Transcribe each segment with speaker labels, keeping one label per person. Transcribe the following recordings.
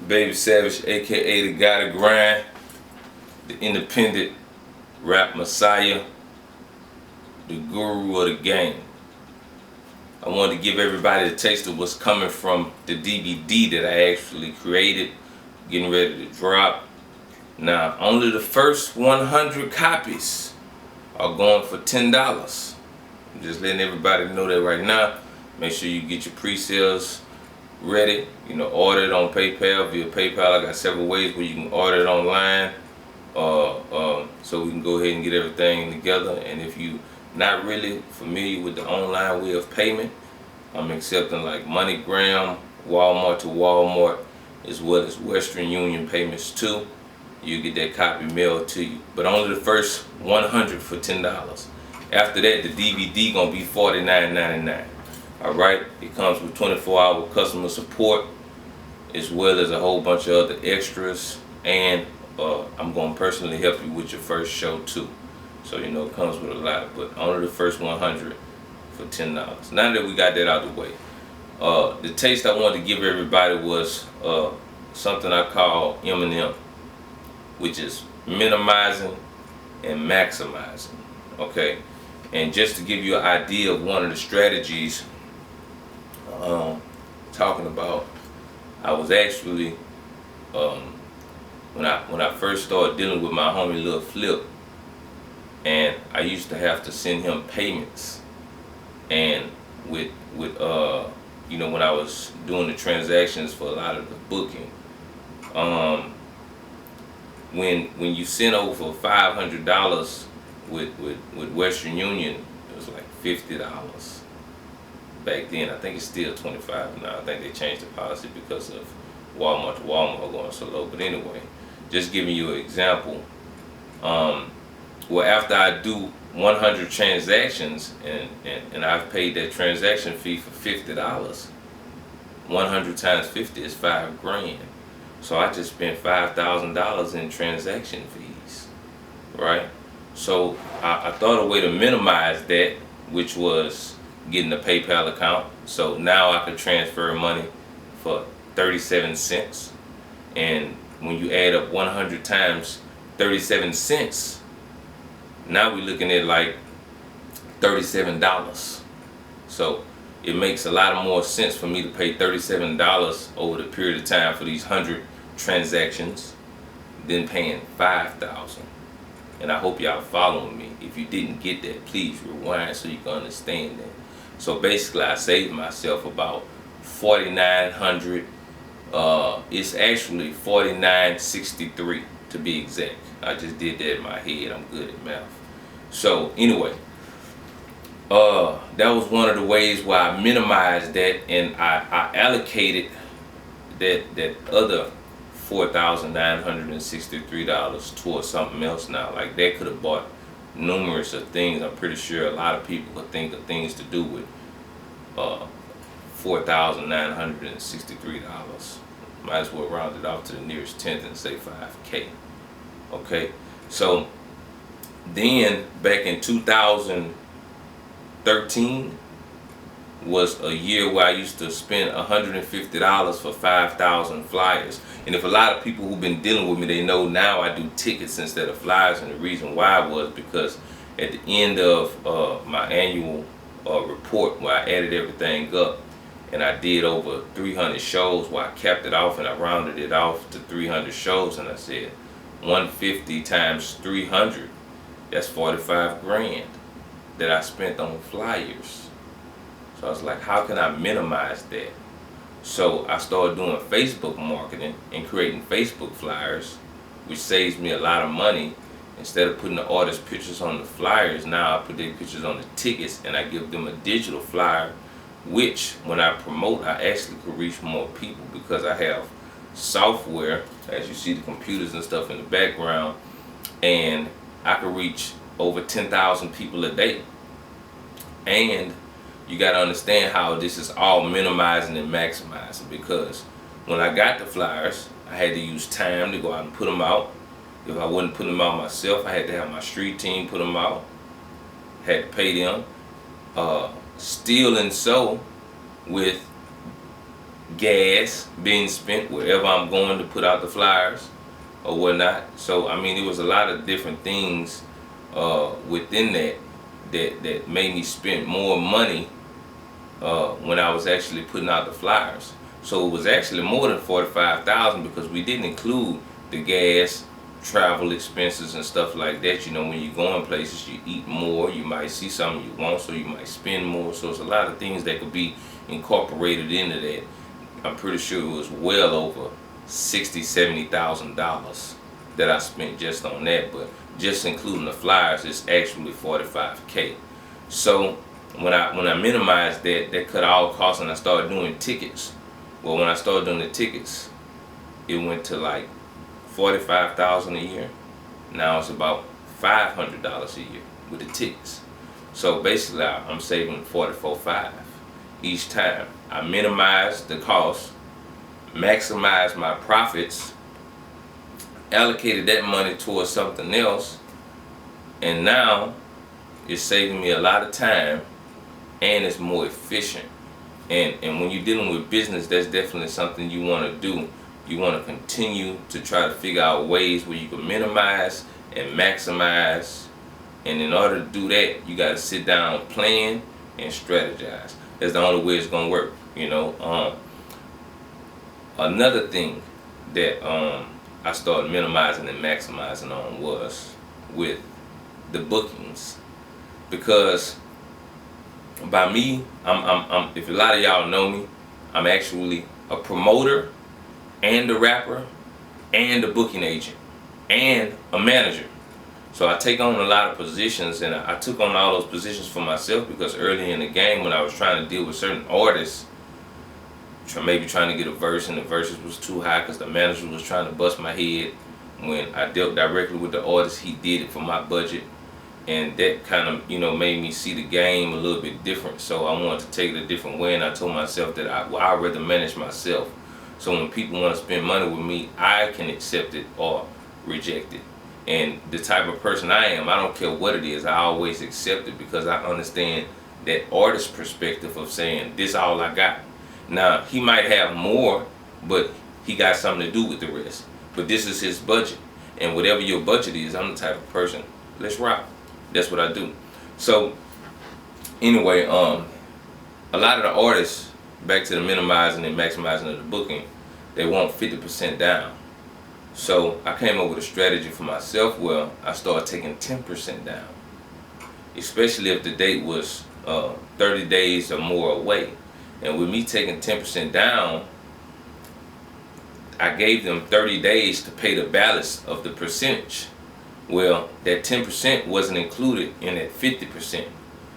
Speaker 1: Baby Savage, aka the guy to grind, the independent rap messiah, the guru of the game. I wanted to give everybody a taste of what's coming from the DVD that I actually created, getting ready to drop. Now, only the first 100 copies are going for $10. I'm just letting everybody know that right now. Make sure you get your pre-sales ready. Order it on PayPal, via PayPal. I got several ways where you can order it online, so we can go ahead and get everything together. And if you not really familiar with the online way of payment, I'm accepting like MoneyGram, Walmart to Walmart, as well as Western Union payments too. You get that copy mailed to you, but only the first 100 for $10. After that, the DVD gonna be $49.99. All right, it comes with 24-hour customer support, as well as a whole bunch of other extras, and I'm gonna personally help you with your first show too. So it comes with a lot, but only the first 100 for $10. Now that we got that out of the way, the taste I wanted to give everybody was something I call M&M, which is minimizing and maximizing. Okay, and just to give you an idea of one of the strategies talking about, I was actually when I first started dealing with my homie Lil Flip, and I used to have to send him payments, and with when I was doing the transactions for a lot of the booking, when you send over $500 with Western Union, it was like $50 back then. I think it's still $25 now. I think they changed the policy because of Walmart to Walmart going so low. But anyway, just giving you an example. Well, after I do 100 transactions and I've paid that transaction fee for $50, 100 times 50 is $5,000. So I just spent $5,000 in transaction fees, right? So I thought a way to minimize that, which was getting a PayPal account. So now I could transfer money for 37 cents. And when you add up 100 times 37 cents, now we're looking at like $37. So it makes a lot more sense for me to pay $37 over the period of time for these 100 transactions than paying $5,000. And I hope y'all following me. If you didn't get that, please rewind so you can understand that. So basically, I saved myself about $4,900. It's actually $4,963 to be exact. I just did that in my head. I'm good at math. So anyway, that was one of the ways where I minimized that, and I allocated that other $4,963 towards something else now. Like that could have bought numerous of things. I'm pretty sure a lot of people could think of things to do with $4,963. Might as well round it off to the nearest tenth and say $5K. Okay, so then back in 2013 was a year where I used to spend $150 for 5,000 flyers. And if a lot of people who've been dealing with me, they know now I do tickets instead of flyers. And the reason why was because at the end of my annual report, where I added everything up, and I did over 300 shows, where I capped it off and I rounded it off to 300 shows, and I said 150 times 300, that's $45,000 that I spent on flyers. So I was like, how can I minimize that? So I started doing Facebook marketing and creating Facebook flyers, which saves me a lot of money. Instead of putting the artist's pictures on the flyers, now I put their pictures on the tickets, and I give them a digital flyer, which when I promote, I actually could reach more people because I have software, as you see the computers and stuff in the background, and I could reach over 10,000 people a day. And you got to understand how this is all minimizing and maximizing, because when I got the flyers, I had to use time to go out and put them out. If I wouldn't put them out myself, I had to have my street team put them out. Had to pay them. Still and so with gas being spent wherever I'm going to put out the flyers or whatnot. So I mean, it was a lot of different things within that made me spend more money when I was actually putting out the flyers. So it was actually more than $45,000 because we didn't include the gas, travel expenses and stuff like that. You know, when you're going places, you eat more, you might see something you want, so you might spend more. So it's a lot of things that could be incorporated into that. I'm pretty sure it was well over $60,000-$70,000 that I spent just on that, but just including the flyers, it's actually $45K. So when I minimized that cut all costs, and I started doing tickets. Well, when I started doing the tickets, it went to like $45,000 a year. Now it's about $500 a year with the tickets. So basically, I'm saving $44,500 each time. I minimized the cost, maximized my profits, allocated that money towards something else, and now it's saving me a lot of time and it's more efficient. And when you're dealing with business, that's definitely something you want to do. You want to continue to try to figure out ways where you can minimize and maximize. And in order to do that, you got to sit down, plan, and strategize. That's the only way it's going to work, you know. Another thing that I started minimizing and maximizing on was with the bookings. Because by me, I'm if a lot of y'all know me, I'm actually a promoter and a rapper and a booking agent and a manager. So I take on a lot of positions, and I took on all those positions for myself because early in the game when I was trying to deal with certain artists, maybe trying to get a verse and the verses was too high because the manager was trying to bust my head. When I dealt directly with the artist, he did it for my budget. And that kind of, you know, made me see the game a little bit different. So I wanted to take it a different way, and I told myself that I'd rather manage myself. So when people want to spend money with me, I can accept it or reject it. And the type of person I am, I don't care what it is, I always accept it because I understand that artist perspective of saying, this all I got. Now, he might have more, but he got something to do with the rest. But this is his budget. And whatever your budget is, I'm the type of person, let's rock. That's what I do. So anyway, a lot of the artists, back to the minimizing and maximizing of the booking, they want 50% down. So I came up with a strategy for myself where I started taking 10% down, especially if the date was 30 days or more away. And with me taking 10% down, I gave them 30 days to pay the balance of the percentage. Well, that 10% wasn't included in that 50%.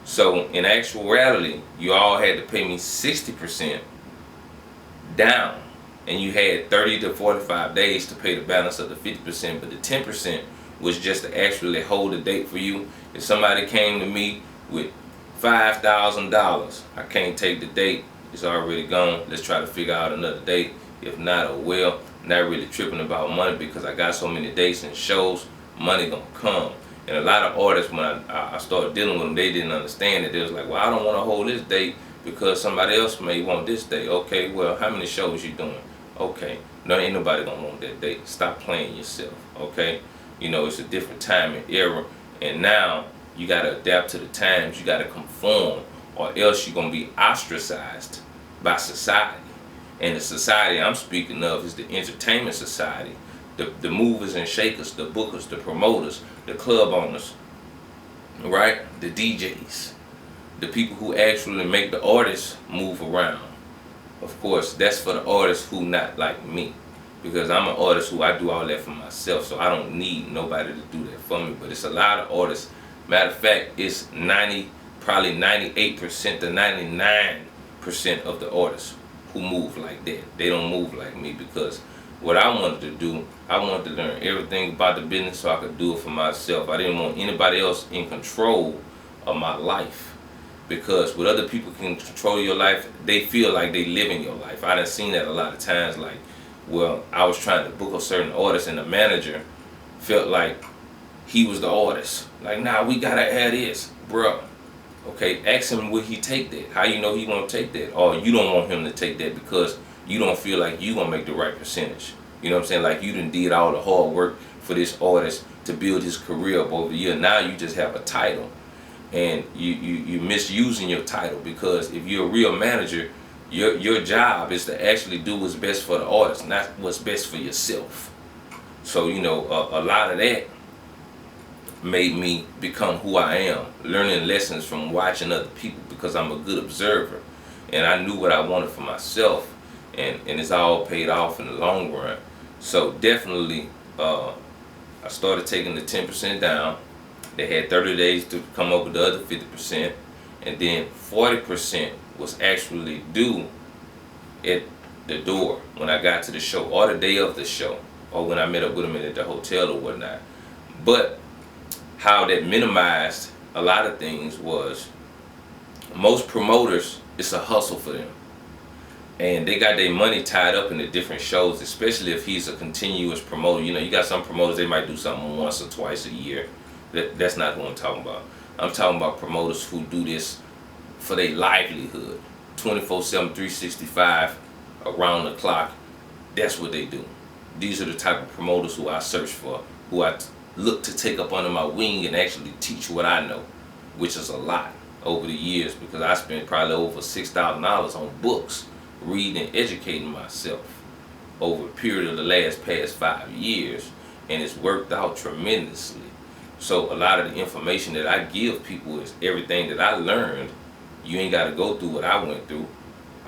Speaker 1: So in actuality, you all had to pay me 60% down, and you had 30 to 45 days to pay the balance of the 50%, but the 10% was just to actually hold the date for you. If somebody came to me with $5,000, I can't take the date, it's already gone, let's try to figure out another date. If not, oh well, not really tripping about money because I got so many dates and shows, money gonna come. And a lot of artists, when I started dealing with them, they didn't understand it. They was like, well, I don't want to hold this date because somebody else may want this date. Okay, well, how many shows you doing? Okay, no, ain't nobody gonna want that date. Stop playing yourself, okay? You know, it's a different time and era, and now you gotta adapt to the times. You gotta conform, or else you're gonna be ostracized by society. And the society I'm speaking of is the entertainment society. The movers and shakers, the bookers, the promoters, the club owners, right? The DJs, the people who actually make the artists move around. Of course, that's for the artists who not like me, because I'm an artist who I do all that for myself, so I don't need nobody to do that for me. But it's a lot of artists. Matter of fact, it's probably 98% to 99% of the artists who move like that. They don't move like me because what I wanted to do, I wanted to learn everything about the business so I could do it for myself. I didn't want anybody else in control of my life, because when other people can control your life, they feel like they live in your life. I done seen that a lot of times. Like, well, I was trying to book a certain artist and the manager felt like he was the artist. Like, nah, we gotta have this, bruh. Okay, ask him will he take that. How you know he won't take that? Or you don't want him to take that because you don't feel like you gonna make the right percentage. You know what I'm saying? Like you done did all the hard work for this artist to build his career up over the year. Now you just have a title, and you misusing your title, because if you're a real manager, your job is to actually do what's best for the artist, not what's best for yourself. So you know, a lot of that made me become who I am, learning lessons from watching other people, because I'm a good observer, and I knew what I wanted for myself, and it's all paid off in the long run. So definitely, I started taking the 10% down. They had 30 days to come up with the other 50%, and then 40% was actually due at the door when I got to the show, or the day of the show, or when I met up with them at the hotel or whatnot. But how that minimized a lot of things was, most promoters, it's a hustle for them, and they got their money tied up in the different shows, especially if he's a continuous promoter. You know, you got some promoters, they might do something once or twice a year. That's not what I'm talking about. I'm talking about promoters who do this for their livelihood, 24/7, 365, around the clock. That's what they do. These are the type of promoters who I search for, who I look to take up under my wing and actually teach what I know, which is a lot over the years, because I spent probably over $6,000 on books, reading and educating myself over a period of the past 5 years, and it's worked out tremendously. So a lot of the information that I give people is everything that I learned. You ain't got to go through what I went through,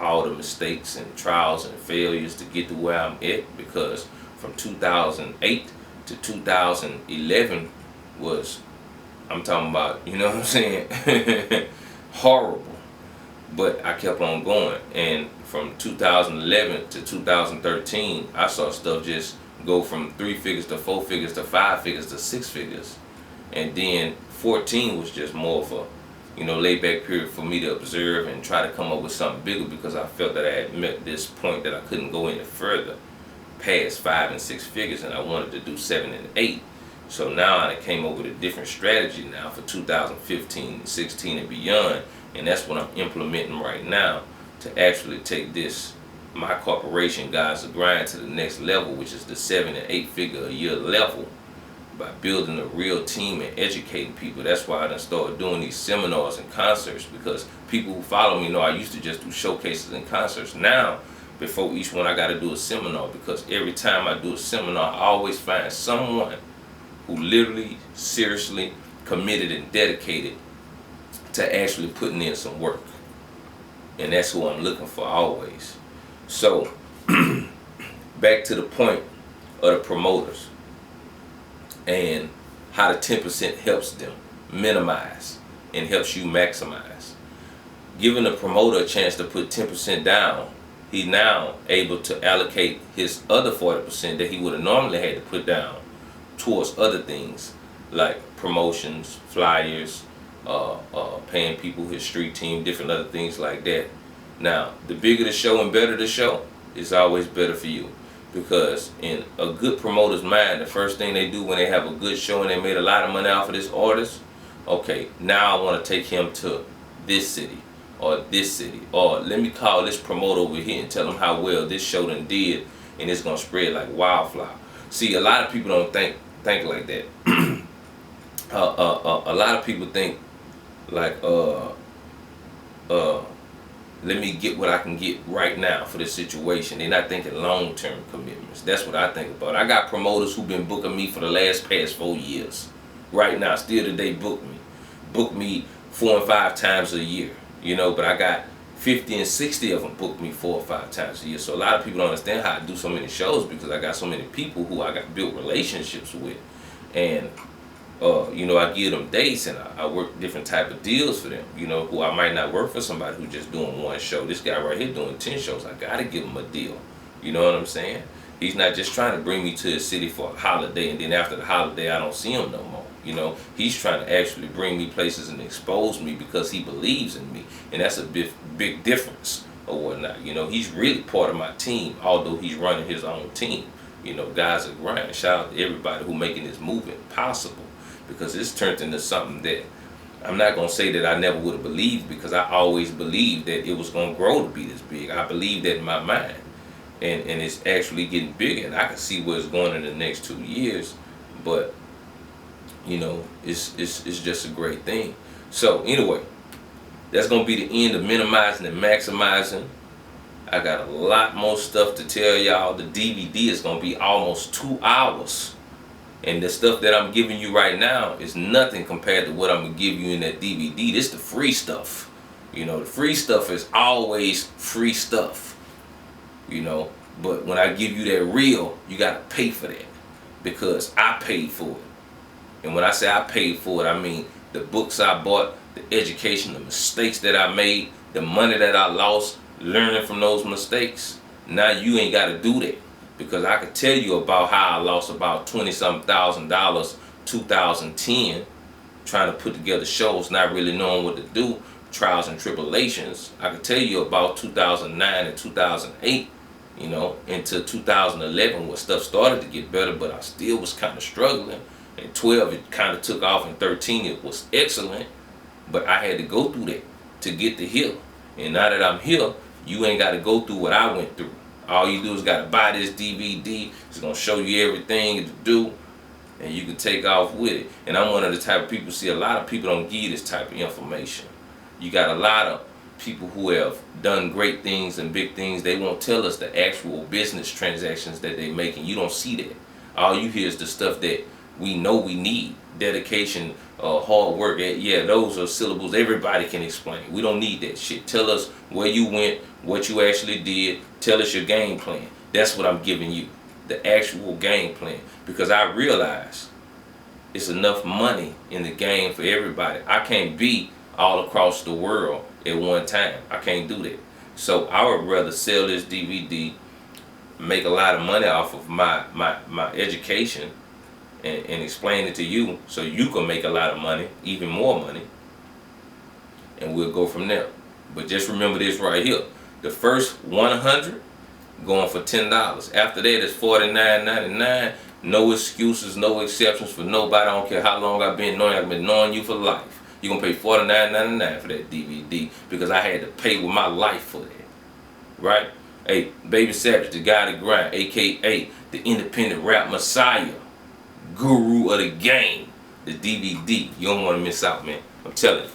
Speaker 1: all the mistakes and trials and failures to get to where I'm at, because from 2008 to 2011 was, I'm talking about, you know what I'm saying, horrible. But I kept on going, and from 2011 to 2013, I saw stuff just go from 3 figures to 4 figures to 5 figures to 6 figures. And then 14 was just more of a, you know, laid back period for me to observe and try to come up with something bigger, because I felt that I had met this point that I couldn't go any further past 5 and 6 figures, and I wanted to do 7 and 8. So now I came up with a different strategy now for 2015, 16, and beyond, and that's what I'm implementing right now to actually take this, my corporation, Guys of Grind, to the next level, which is the 7 and 8 figure a year level, by building a real team and educating people. That's why I done started doing these seminars and concerts, because people who follow me know I used to just do showcases and concerts. Now, before each one, I got to do a seminar, because every time I do a seminar, I always find someone who literally, seriously committed and dedicated to actually putting in some work. And that's who I'm looking for always. So, back to the point of the promoters and how the 10% helps them minimize and helps you maximize. Giving the promoter a chance to put 10% down, he's now able to allocate his other 40% that he would have normally had to put down towards other things like promotions, flyers, paying people, his street team, different other things like that. Now, the bigger the show and better the show, it's always better for you. Because in a good promoter's mind, the first thing they do when they have a good show and they made a lot of money off of this artist, okay, now I want to take him to this city, or this city, or let me call this promoter over here and tell him how well this show done did, and it's going to spread like wildfire. See, a lot of people don't think like that. A lot of people think like, let me get what I can get right now for this situation. They're not thinking long-term commitments. That's what I think about. I got promoters who've been booking me for the past 4 years. Right now, still today, book me 4 and 5 times a year. You know, but I got 50 and 60 of them book me 4 or 5 times a year. So a lot of people don't understand how I do so many shows, because I got so many people who I got built relationships with. And you know, I give them dates, and I work different type of deals for them, you know, who I might not work for somebody who just doing 1 show. This guy right here doing 10 shows. I gotta give him a deal. You know what I'm saying? He's not just trying to bring me to his city for a holiday, and then after the holiday I don't see him no more. You know, he's trying to actually bring me places and expose me because he believes in me, and that's a big difference or whatnot. You know, he's really part of my team, although he's running his own team. You know, Guys of Grind. Shout out to everybody who making this movement possible, because it's turned into something that I'm not going to say that I never would have believed, because I always believed that it was going to grow to be this big. I believed that in my mind. and it's actually getting bigger, and I can see where it's going in the next 2 years. But you know, it's just a great thing. So anyway, that's gonna be the end of minimizing and maximizing. I got a lot more stuff to tell y'all. The DVD is gonna be almost 2 hours. And the stuff that I'm giving you right now is nothing compared to what I'm gonna give you in that DVD. This the free stuff. You know, the free stuff is always free stuff. You know, but when I give you that real, you gotta pay for that. Because I paid for it. And when I say I paid for it, I mean the books I bought, the education, the mistakes that I made, the money that I lost, learning from those mistakes. Now you ain't gotta do that. Because I could tell you about how I lost about $20-something thousand 2010, trying to put together shows, not really knowing what to do, trials and tribulations. I could tell you about 2009 and 2008, you know, into 2011 where stuff started to get better, but I still was kind of struggling. In 12 it kind of took off, in 13 it was excellent, but I had to go through that to get to here. And now that I'm here, you ain't got to go through what I went through. All you do is got to buy this DVD. It's going to show you everything to do, and you can take off with it. And I'm one of the type of people, see, a lot of people don't give you this type of information. You got a lot of people who have done great things and big things. They won't tell us the actual business transactions that they make, and you don't see that. All you hear is the stuff that we know we need. Dedication, hard work. Yeah, those are syllables everybody can explain. We don't need that shit. Tell us where you went, what you actually did. Tell us your game plan. That's what I'm giving you, the actual game plan. Because I realize it's enough money in the game for everybody. I can't be all across the world at one time. I can't do that. So I would rather sell this DVD, make a lot of money off of my education, and explain it to you so you can make a lot of money, even more money, and we'll go from there. But just remember this right here. The first 100 going for $10. After that it's $49.99. No excuses, no exceptions for nobody. I don't care how long I've been knowing you for life. You're going to pay $49.99 for that DVD because I had to pay with my life for that. Right? Hey, Baby Savage, the guy that grind, a.k.a. the independent rap messiah, guru of the game, the DVD. You don't want to miss out, man. I'm telling you.